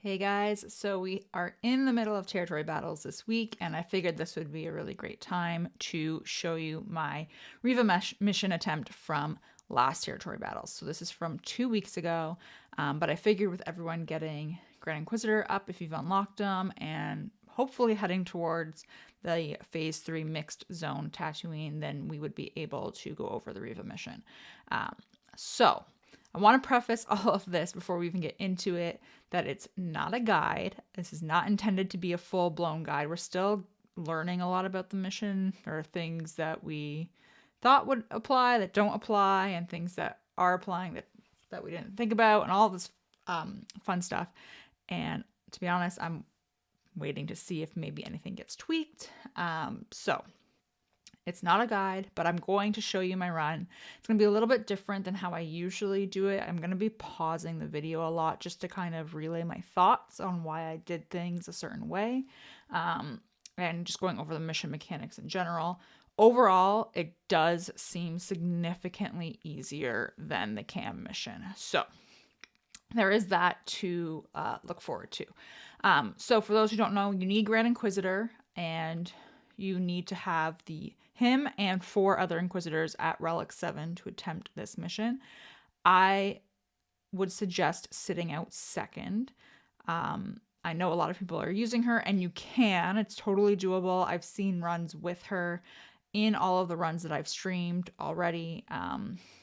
Hey guys, so we are in the middle of territory battles this week, and I figured this would be a really great time to show you my Reva Mission attempt from last territory battles. So this is from 2 weeks ago, but I figured with everyone getting Grand Inquisitor up if you've unlocked them, and hopefully heading towards the Phase 3 mixed zone Tatooine, then we would be able to go over the Reva Mission. So I want to preface all of this before we even get into it that it's not a guide. This is not intended to be a full-blown guide. We're still learning a lot about the mission. There are things that we thought would apply that don't apply, and things that are applying that we didn't think about, and all this fun stuff. And to be honest, I'm waiting to see if maybe anything gets tweaked. So it's not a guide, but I'm going to show you my run. It's going to be a little bit different than how I usually do it. I'm going to be pausing the video a lot just to kind of relay my thoughts on why I did things a certain way, and just going over the mission mechanics in general. Overall, it does seem significantly easier than the cam mission. So there is that to look forward to. So for those who don't know, you need Grand Inquisitor, and you need to have him and 4 other Inquisitors at Relic 7 to attempt this mission. I would suggest sitting out second. I know a lot of people are using her, and you can. It's totally doable. I've seen runs with her in all of the runs that I've streamed already.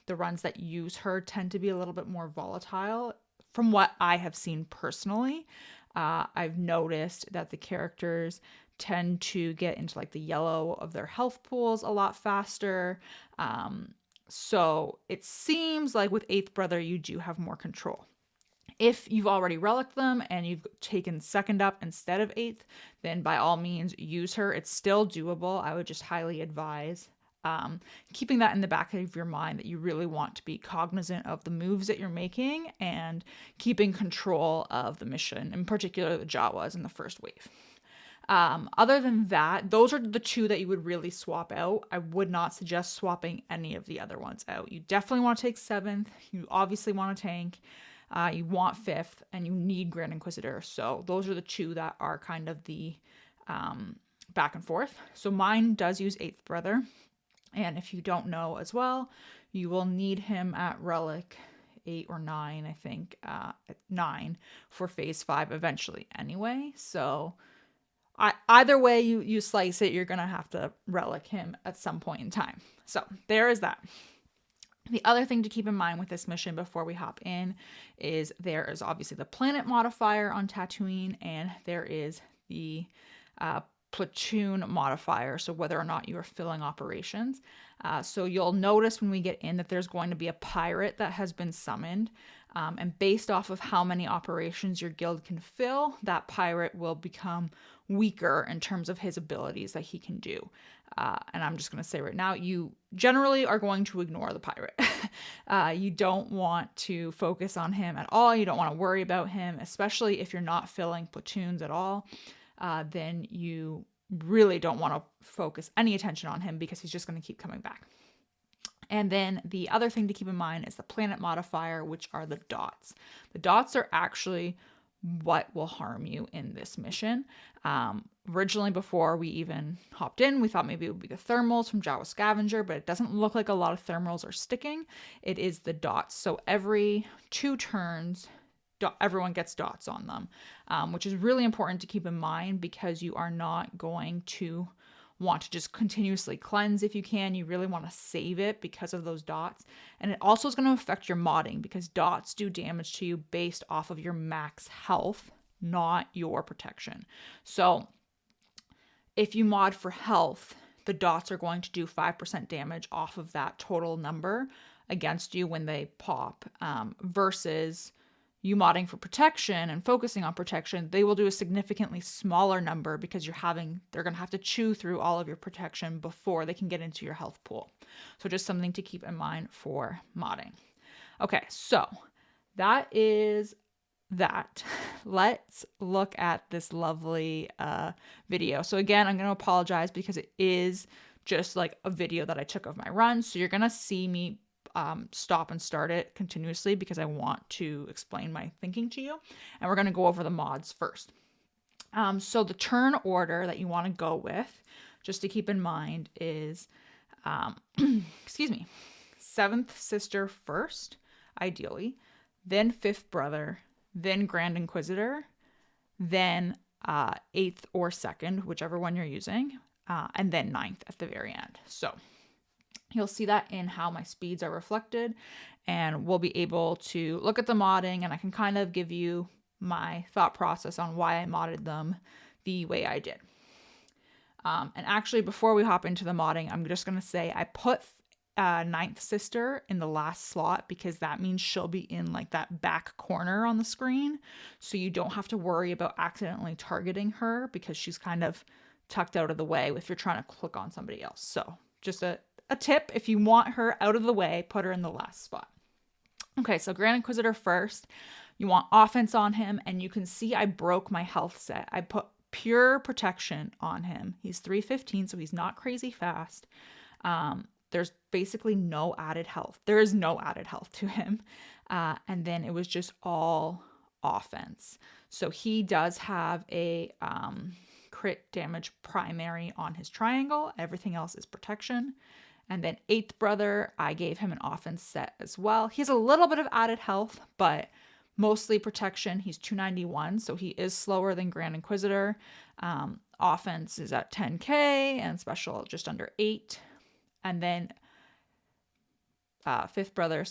The runs that use her tend to be a little bit more volatile from what I have seen personally. I've noticed that the characters tend to get into like the yellow of their health pools a lot faster. So it seems like with 8th Brother, you do have more control. If you've already reliced them and you've taken 2nd up instead of 8th, then by all means use her. It's still doable. I would just highly advise keeping that in the back of your mind that you really want to be cognizant of the moves that you're making and keeping control of the mission, in particular the Jawas in the first wave. Other than that, those are the 2 that you would really swap out. I would not suggest swapping any of the other ones out. You definitely want to take 7th. You obviously want to tank. You want 5th, and you need Grand Inquisitor. So those are the 2 that are kind of the back and forth. So mine does use 8th Brother. And if you don't know as well, you will need him at Relic 8 or 9, I think, 9 for Phase 5 eventually anyway. So either way you slice it, you're going to have to relic him at some point in time. So there is that. The other thing to keep in mind with this mission before we hop in is there is obviously the planet modifier on Tatooine, and there is the platoon modifier, so whether or not you are filling operations. So you'll notice when we get in that there's going to be a pirate that has been summoned, and based off of how many operations your guild can fill, that pirate will become weaker in terms of his abilities that he can do. And I'm just going to say right now, you generally are going to ignore the pirate. You don't want to focus on him at all. You don't want to worry about him, especially if you're not filling platoons at all. Then you really don't want to focus any attention on him because he's just going to keep coming back. And then the other thing to keep in mind is the planet modifier, which are the dots. The dots are actually what will harm you in this mission. Originally, before we even hopped in, we thought maybe it would be the thermals from Jawa Scavenger, but it doesn't look like a lot of thermals are sticking. It is the dots. So every 2 turns, everyone gets dots on them, which is really important to keep in mind because you are not going to want to just continuously cleanse if you can. You really want to save it because of those dots. And it also is going to affect your modding because dots do damage to you based off of your max health, not your protection. So if you mod for health, the dots are going to do 5% damage off of that total number against you when they pop, versus you modding for protection and focusing on protection, they will do a significantly smaller number because they're going to have to chew through all of your protection before they can get into your health pool. So just something to keep in mind for modding. Okay, so that is that. Let's look at this lovely video. So again, I'm going to apologize because it is just like a video that I took of my run. So you're going to see me stop and start it continuously because I want to explain my thinking to you. And we're going to go over the mods first. So the turn order that you want to go with, just to keep in mind, is, excuse me, 7th sister first, ideally, then 5th brother, then Grand Inquisitor, then 8th or 2nd, whichever one you're using, and then 9th at the very end. So you'll see that in how my speeds are reflected, and we'll be able to look at the modding, and I can kind of give you my thought process on why I modded them the way I did. And actually, before we hop into the modding, I'm just going to say I put 9th sister in the last slot because that means she'll be in like that back corner on the screen. So you don't have to worry about accidentally targeting her because she's kind of tucked out of the way if you're trying to click on somebody else. So just a tip, if you want her out of the way, put her in the last spot. Okay, so Grand Inquisitor first. You want offense on him, and you can see I broke my health set. I put pure protection on him. He's 315, so he's not crazy fast. There's basically no added health. There is no added health to him. And then it was just all offense. So he does have a crit damage primary on his triangle. Everything else is protection. And then 8th brother, I gave him an offense set as well. He has a little bit of added health, but mostly protection. He's 291, so he is slower than Grand Inquisitor. Offense is at 10k and special just under 8. And then 5th brother,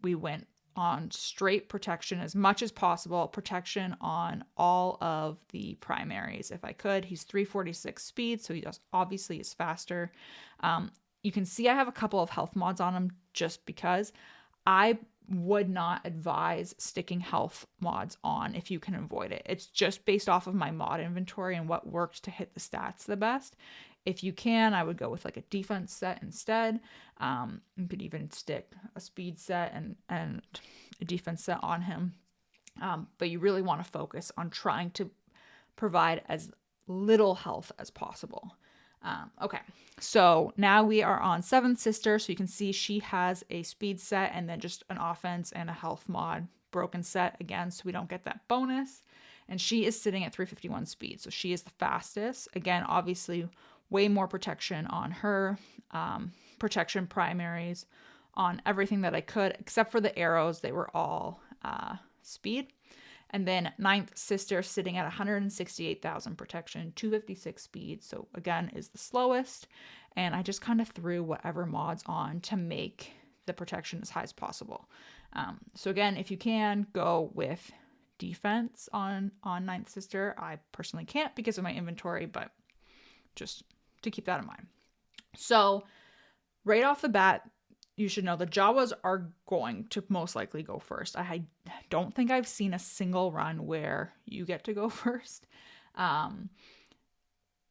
we went on straight protection as much as possible. Protection on all of the primaries if I could. He's 346 speed, so he obviously is faster. You can see I have a couple of health mods on him just because. I would not advise sticking health mods on if you can avoid it. It's just based off of my mod inventory and what worked to hit the stats the best. If you can, I would go with like a defense set instead. You could even stick a speed set and a defense set on him. But you really want to focus on trying to provide as little health as possible. Okay, so now we are on 7th sister. So you can see she has a speed set and then just an offense and a health mod broken set again, so we don't get that bonus. And she is sitting at 351 speed, so she is the fastest. Again, obviously way more protection on her, protection primaries on everything that I could, except for the arrows. They were all speed. And then 9th sister sitting at 168,000 protection, 256 speed. So again, is the slowest. And I just kind of threw whatever mods on to make the protection as high as possible. So again, if you can, go with defense on 9th sister. I personally can't because of my inventory, but just to keep that in mind. So right off the bat, you should know the Jawas are going to most likely go first. I don't think I've seen a single run where you get to go first.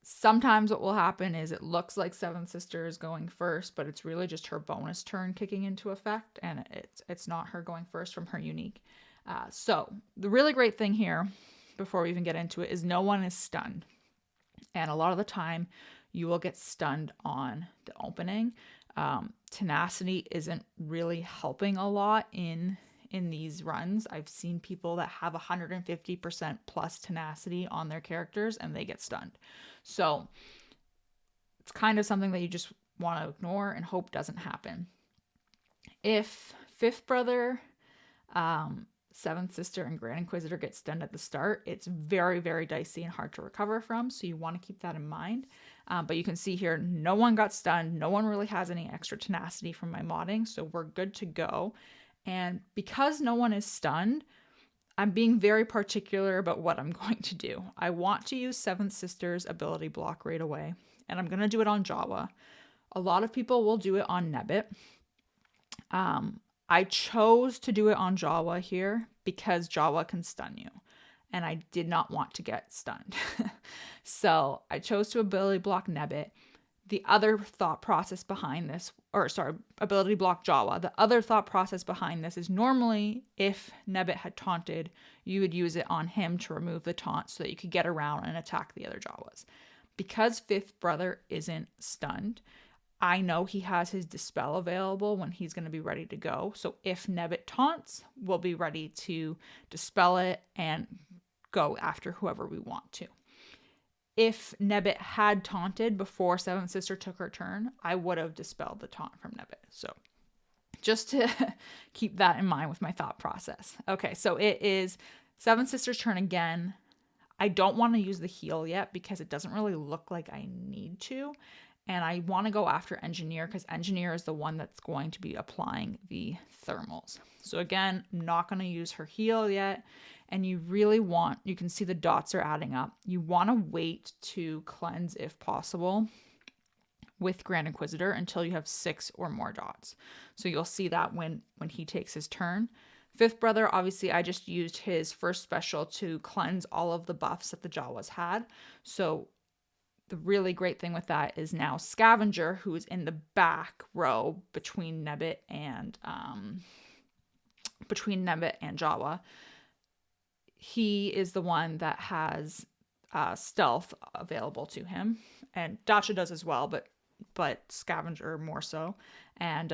Sometimes what will happen is it looks like 7th sister is going first, but it's really just her bonus turn kicking into effect, and it's not her going first from her unique. So the really great thing here, before we even get into it, is no one is stunned. And a lot of the time, you will get stunned on the opening. Tenacity isn't really helping a lot in these runs. I've seen people that have 150% plus tenacity on their characters and they get stunned. So it's kind of something that you just want to ignore and hope doesn't happen. If 5th brother, 7th sister, and Grand Inquisitor get stunned at the start, it's very, very dicey and hard to recover from. So you want to keep that in mind. But you can see here, no one got stunned. No one really has any extra tenacity from my modding. So we're good to go. And because no one is stunned, I'm being very particular about what I'm going to do. I want to use 7th sister's ability block right away. And I'm going to do it on Jawa. A lot of people will do it on Nebbit. I chose to do it on Jawa here because Jawa can stun you. And I did not want to get stunned. So I chose to ability block Nebbit. The other thought process behind this, ability block Jawa. The other thought process behind this is normally if Nebbit had taunted, you would use it on him to remove the taunt so that you could get around and attack the other Jawas. Because 5th brother isn't stunned, I know he has his Dispel available when he's going to be ready to go. So if Nebbit taunts, we'll be ready to Dispel it and go after whoever we want to. If Nebbit had taunted before Seventh Sister took her turn, I would have dispelled the taunt from Nebbit. So just to keep that in mind with my thought process. Okay, so it is Seventh Sister's turn again. I don't want to use the heal yet because it doesn't really look like I need to. And I want to go after Engineer because Engineer is the one that's going to be applying the thermals. So again, I'm not going to use her heal yet. And you really want, you can see the dots are adding up. You want to wait to cleanse if possible with Grand Inquisitor until you have 6 or more dots. So you'll see that when he takes his turn. Fifth Brother, obviously I just used his first special to cleanse all of the buffs that the Jawas had. So the really great thing with that is now Scavenger, who is in the back row between Nebbit and Jawa. He is the one that has stealth available to him, and Dacha does as well, but Scavenger more so. And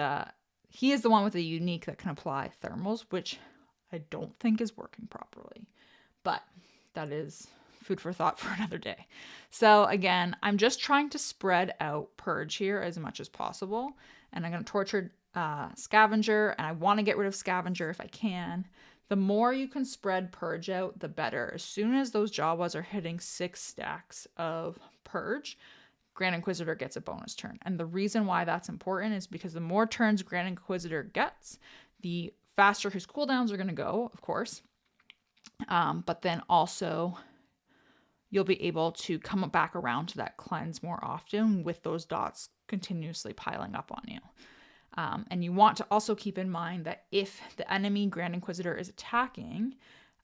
he is the one with the unique that can apply thermals, which I don't think is working properly, but that is food for thought for another day. So again, I'm just trying to spread out Purge here as much as possible, and I'm going to torture Scavenger, and I want to get rid of Scavenger if I can. The more you can spread Purge out, the better. As soon as those Jawas are hitting 6 stacks of Purge, Grand Inquisitor gets a bonus turn. And the reason why that's important is because the more turns Grand Inquisitor gets, the faster his cooldowns are going to go, of course. But then also you'll be able to come back around to that cleanse more often with those dots continuously piling up on you. And you want to also keep in mind that if the enemy Grand Inquisitor is attacking,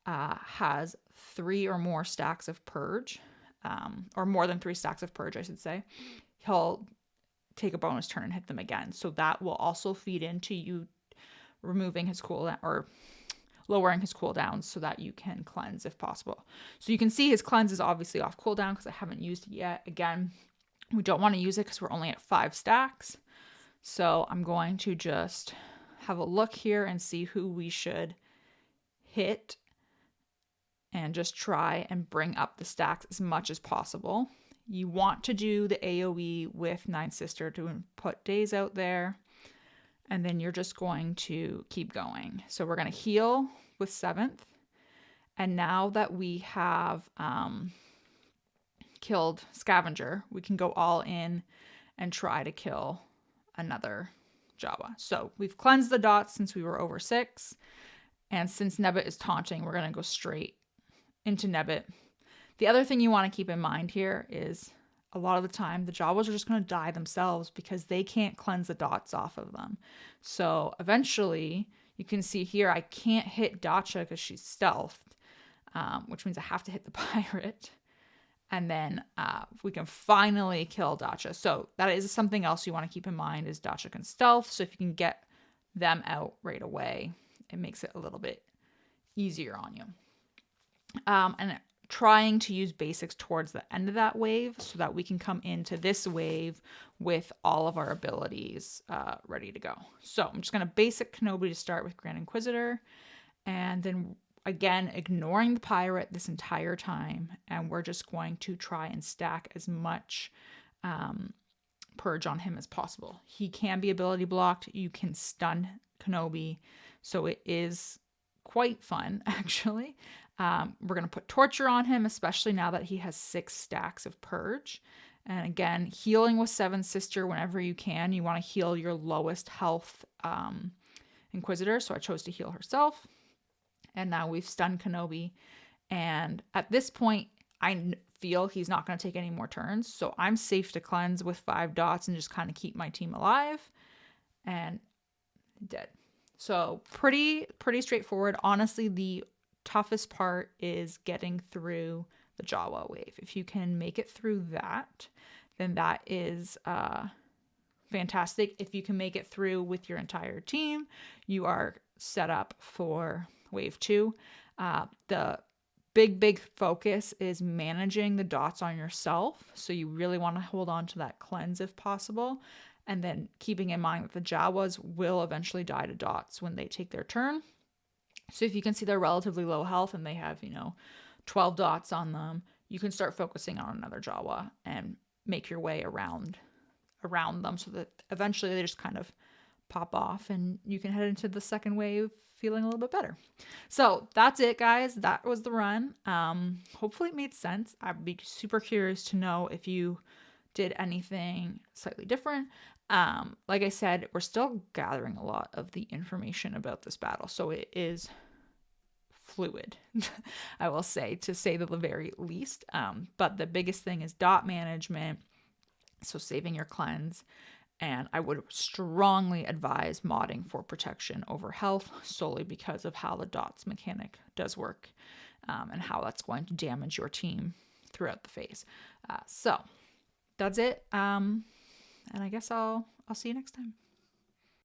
has 3 or more stacks of Purge, or more than 3 stacks of Purge, I should say, he'll take a bonus turn and hit them again. So that will also feed into you removing his cooldown or lowering his cooldowns so that you can cleanse if possible. So you can see his cleanse is obviously off cooldown because I haven't used it yet. Again, we don't want to use it because we're only at 5 stacks. So I'm going to just have a look here and see who we should hit and just try and bring up the stacks as much as possible. You want to do the AoE with Ninth Sister to put days out there. And then you're just going to keep going. So we're going to heal with 7th. And now that we have killed Scavenger, we can go all in and try to kill another Jawa. So we've cleansed the dots since we were over 6. And since Nebbit is taunting, we're going to go straight into Nebbit. The other thing you want to keep in mind here is a lot of the time the Jawas are just going to die themselves because they can't cleanse the dots off of them. So eventually you can see here I can't hit Dacha because she's stealthed, which means I have to hit the pirate. And then we can finally kill Dacha. So that is something else you want to keep in mind is Dacha can stealth. So if you can get them out right away, it makes it a little bit easier on you. And trying to use basics towards the end of that wave so that we can come into this wave with all of our abilities ready to go. So I'm just going to basic Kenobi to start with Grand Inquisitor, and then again ignoring the pirate this entire time, and we're just going to try and stack as much Purge on him as possible. He can be ability blocked. You can stun Kenobi, so it is quite fun actually. We're going to put Torture on him, especially now that he has 6 stacks of Purge. And again, healing with 7th Sister whenever you can. You want to heal your lowest health Inquisitor. So I chose to heal herself. And now we've stunned Kenobi. And at this point, I feel he's not going to take any more turns. So I'm safe to cleanse with 5 dots and just kind of keep my team alive. And dead. So pretty straightforward. Honestly, the toughest part is getting through the Jawa wave. If you can make it through that, then that is fantastic. If you can make it through with your entire team, you are set up for wave 2. The big focus is managing the dots on yourself. So you really want to hold on to that cleanse if possible. And then keeping in mind that the Jawas will eventually die to dots when they take their turn. So if you can see they're relatively low health and they have, 12 dots on them, you can start focusing on another Jawa and make your way around them so that eventually they just kind of pop off and you can head into the second wave feeling a little bit better. So that's it, guys. That was the run. Hopefully it made sense. I'd be super curious to know if you did anything slightly different. Like I said, we're still gathering a lot of the information about this battle, so it is fluid, I will say, to say the very least. But the biggest thing is dot management, so saving your cleanse. And I would strongly advise modding for protection over health, solely because of how the dots mechanic does work, and how that's going to damage your team throughout the phase. So that's it. And I guess I'll see you next time.